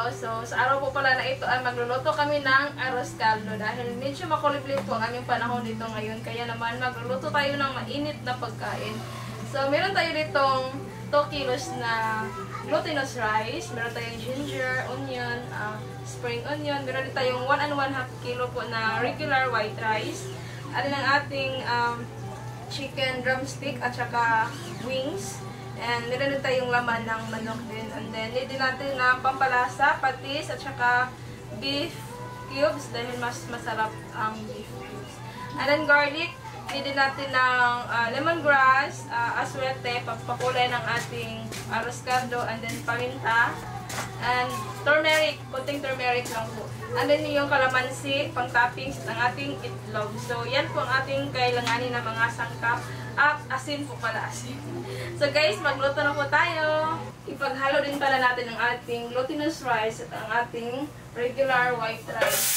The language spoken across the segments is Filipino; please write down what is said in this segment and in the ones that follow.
So, sa araw po pala na ito ay magluluto kami ng arroz caldo dahil medyo makulimlim po ang aming panahon dito ngayon. Kaya naman magluluto tayo ng mainit na pagkain. So, meron tayo ditong 2 kilos na glutinous rice. Meron tayong ginger, onion, spring onion. Meron din tayong 1 1/2 kilo po na regular white rice. At ang ating chicken drumstick at saka wings. And meron din tayong laman ng manok din. And then, need natin ng pampalasa, patis, at saka beef cubes dahil mas masarap ang beef cubes. And then garlic, need natin ng lemongrass, aswete, pagpakulay ng ating arroz caldo, and then paminta, and turmeric, kunting turmeric lang po. And then yung kalamansi, pang toppings, ng ating itlog. So, yan po ang ating kailanganin na mga sangkap. Asin po pala, asin. So guys, magluto na po tayo. Ipaghalo din pala natin ang ating glutinous rice at ang ating regular white rice.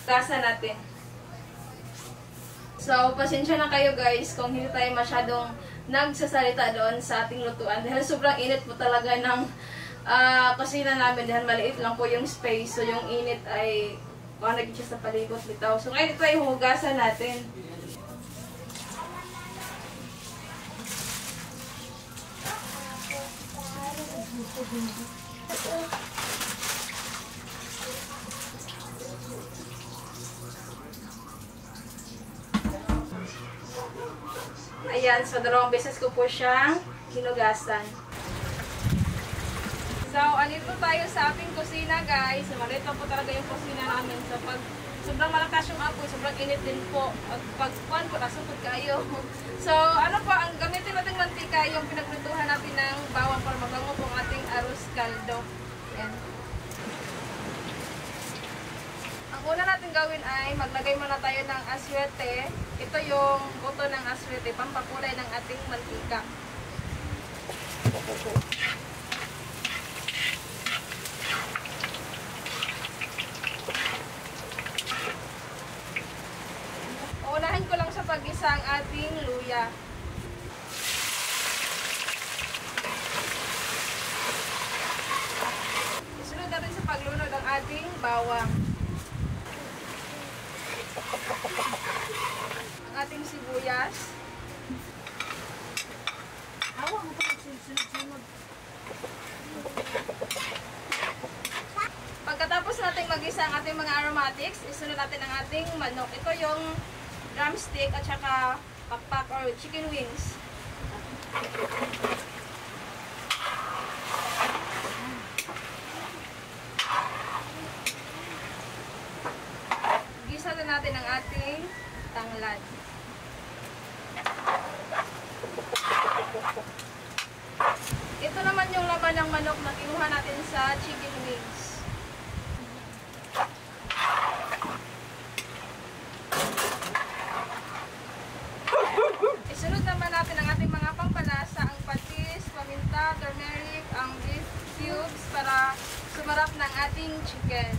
Tasa natin. So, pasensya na kayo guys kung hindi tayo masyadong nagsasalita doon sa ating lutuan. Dahil sobrang init po talaga ng kusina namin dahil maliit lang po yung space. So, yung init ay naging siya sa palibot bitaw. So, ngayon ito ay hugasan natin. Ayan, so 2 beses ko po siyang hinugasan. So, andito tayo sa ating kusina guys. Malito po talaga yung kusina namin. So, pag sobrang malakas yung apoy, sobrang init din po. At pag po, nasupot kayo. So, ano po, ang gamitin natin mantika, yung pinaglutuhan natin ng bawang para mabango po ang ating arroz caldo. Ayan. Ang una natin gawin ay maglagay muna tayo ng aswete. Ito yung buto ng aswete, pampakulay ng ating mantika. Unahin ko lang sa pag-isa ang ating luya. Isunod na rin sa paglunod ang ating bawang. Ang ating sibuyas. Pagkatapos natin mag-isa ang ating mga aromatics, isunod natin ang ating manok. Ito yung drumstick at saka pakpak or chicken wings. Gisa na natin ang ating tanglad. Ito naman yung laman ng manok na kinuha natin sa chicken wings. Isunod naman natin ang ating mga pampalasa, ang patis, paminta, turmeric, ang beef cubes para sumarap ng ating chicken.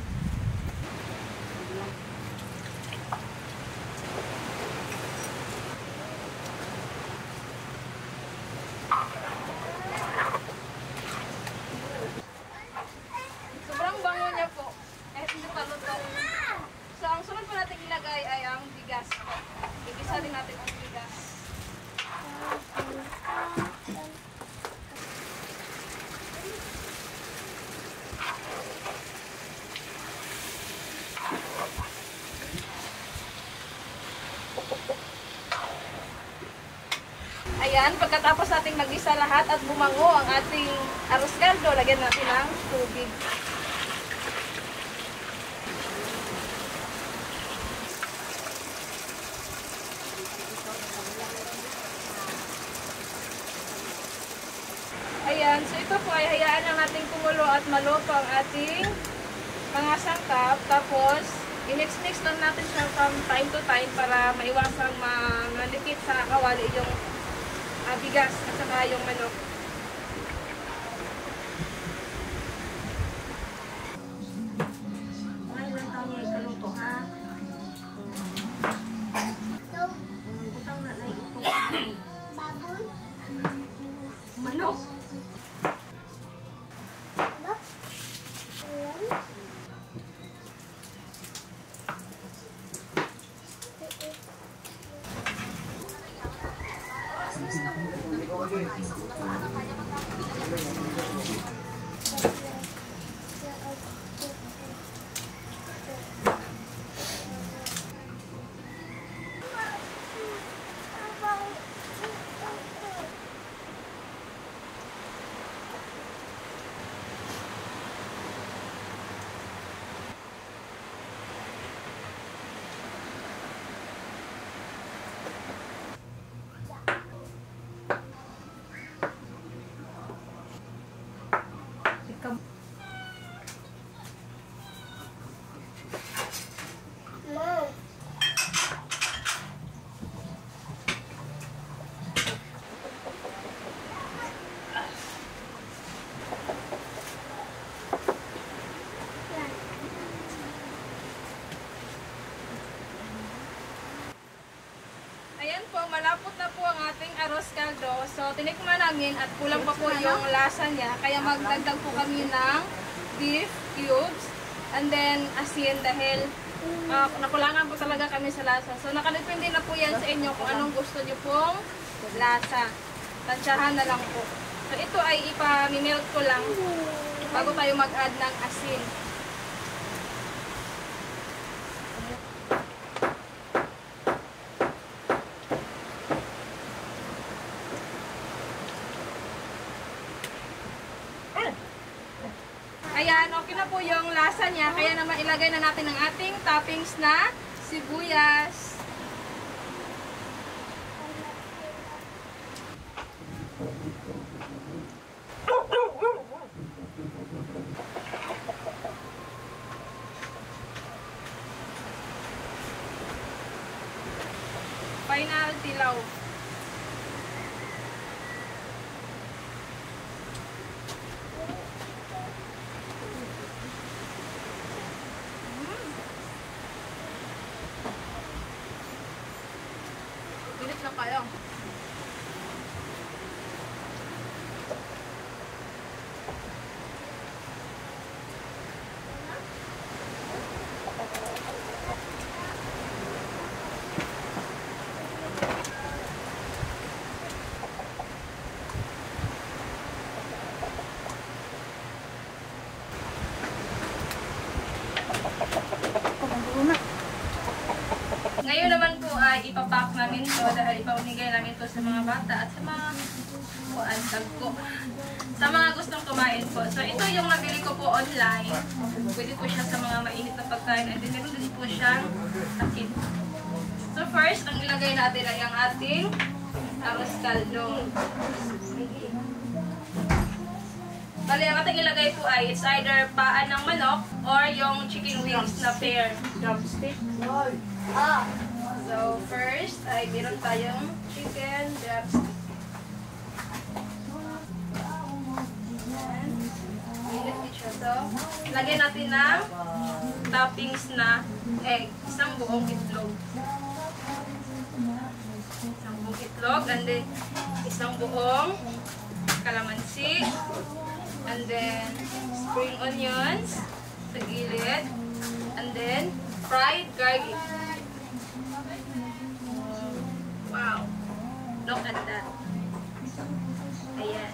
Sobrang bango niya po. Hindi pa luto. So, ang sunod po natin ilagay ay ang bigas po. Igisa din natin ang bigas. Ayan, pagkatapos nating mag-isa lahat at bumango ang ating arroz caldo, lagyan natin ng tubig. Ayan, so ito po ay hayaan lang natin kumulo at maluto ang ating mga sangkap. Tapos, i-mix-mix lang natin siya from time to time para maiwasang malikit sa kawali yung bigas at saka yung manok. Manok. Ayan po, malapot na po ang ating arroz caldo. So, tinikman namin at kulang pa po yung lasa niya. Kaya magdagdag po kami ng beef cubes and then asin dahil nakulangan po talaga kami sa lasa. So, nakadepende na po yan sa inyo kung anong gusto niyo pong lasa. Tansyahan na lang po. So, ito ay ipamimelt ko lang bago tayo mag-add ng asin. Ayan, okay na po yung lasa niya. Kaya naman ilagay na natin ang ating toppings na sibuyas. Final tilaw. Bilis na kayo. Ngayon naman po ay ipapack namin to dahil ipamigay namin to sa mga bata at sa mga tagko. Sa mga gustong kumain po. So ito yung nabili ko po online. Pwede po siya sa mga mainit na pagkain and then meron din po siyang takip. So first, ang ilagay natin ay ang ating arroz caldo. Bali, ang ating ilagay po ay it's either paan ng manok or yung chicken wings na pair. Drumstick. So, first ay meron tayong chicken drumstick. Init siya. So, lagyan natin ng toppings na egg. Isang buong itlog. Isang buong itlog. And then, isang buong kalamansi. And then, spring onions sa gilid. And then, fried garlic. Wow. Look at that. Ayan.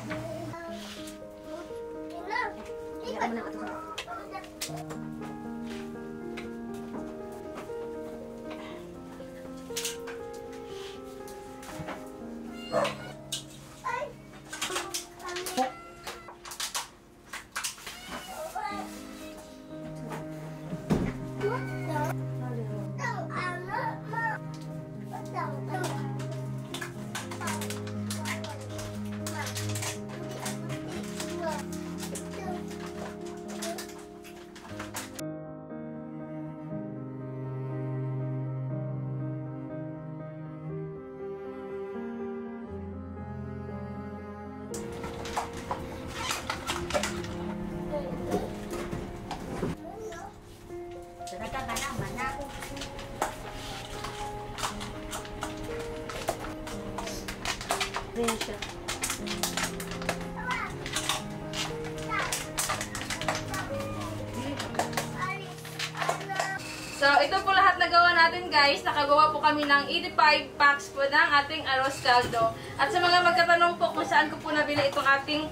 ito po lahat na gawa natin guys. Nakagawa po kami ng 85 packs po ng ating arroz caldo. At sa mga magkatanong po kung saan ko po nabili itong ating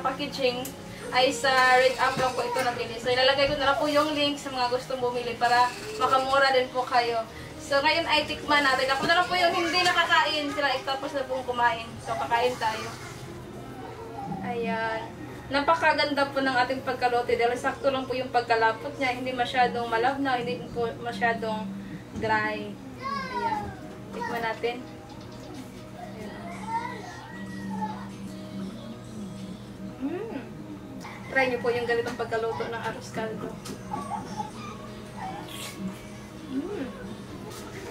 packaging, ay sa Red Up lang po ito nabili. So ilalagay ko na lang po yung link sa mga gustong bumili para makamura din po kayo. So ngayon ay tikman natin. Ako na lang po yung hindi nakakain. Sila tapos na pong kumain. So kakain tayo. Ayan. Napakaganda po ng ating pagkalote dahil sakto lang po yung pagkalapot niya, hindi masyadong malabnaw, hindi po masyadong dry. Ayan. Tikman natin. Ayan. Try niyo po yung ganitong pagkaluto ng arroz caldo.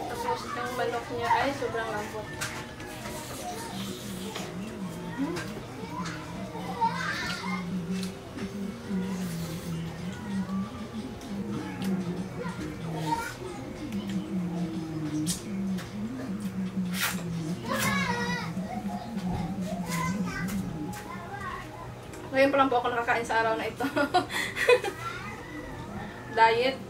Tapos yung manok niya ay sobrang lambot. Ngayon pa lang po ako nakakain sa araw na ito. Diet.